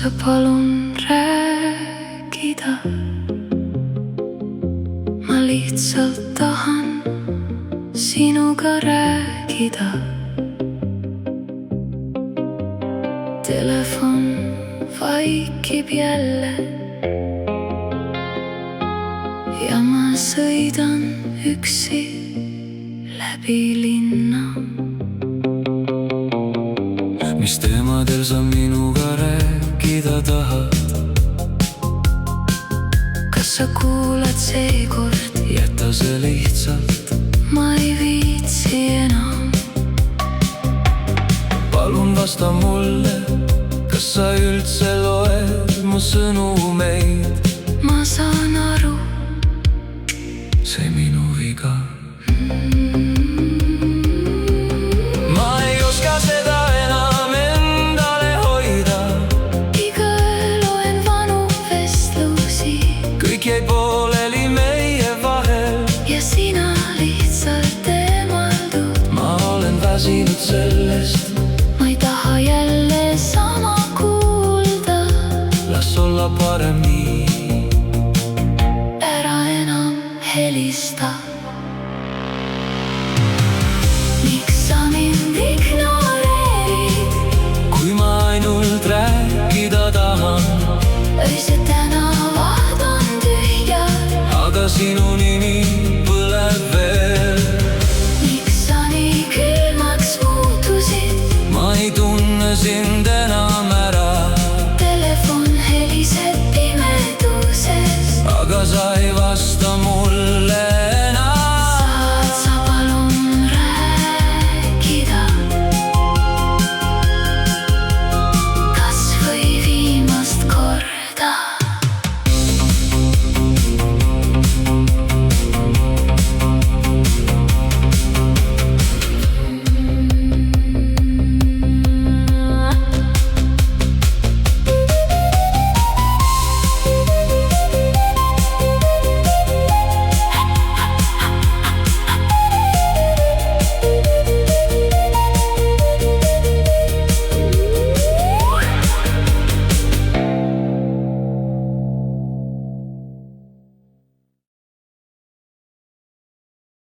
sa palun rääkida? Ma lihtsalt tahan sinuga rääkida. Telefon vaikib jälle ja ma sõidan üksi läbi linna. Mis teemadel sa minuga rääkida tahad? Kas sa kuulad seekord? Jäta see lihtsalt, Ma ei viitsi enam. palun vasta mulle, kas sa üldse loed mu sõnumeid? Ma saan aru, See minu viga. Ma ei oska seda enam endale hoida. iga öö loen vanu vestlusi Kõik jäi pooleli meie vahel. ja sina lihtsalt eemaldud. Ma olen väsinud sellest, Ma ei taha jälle sama kuulda. las olla parem nii. Ära enam helista.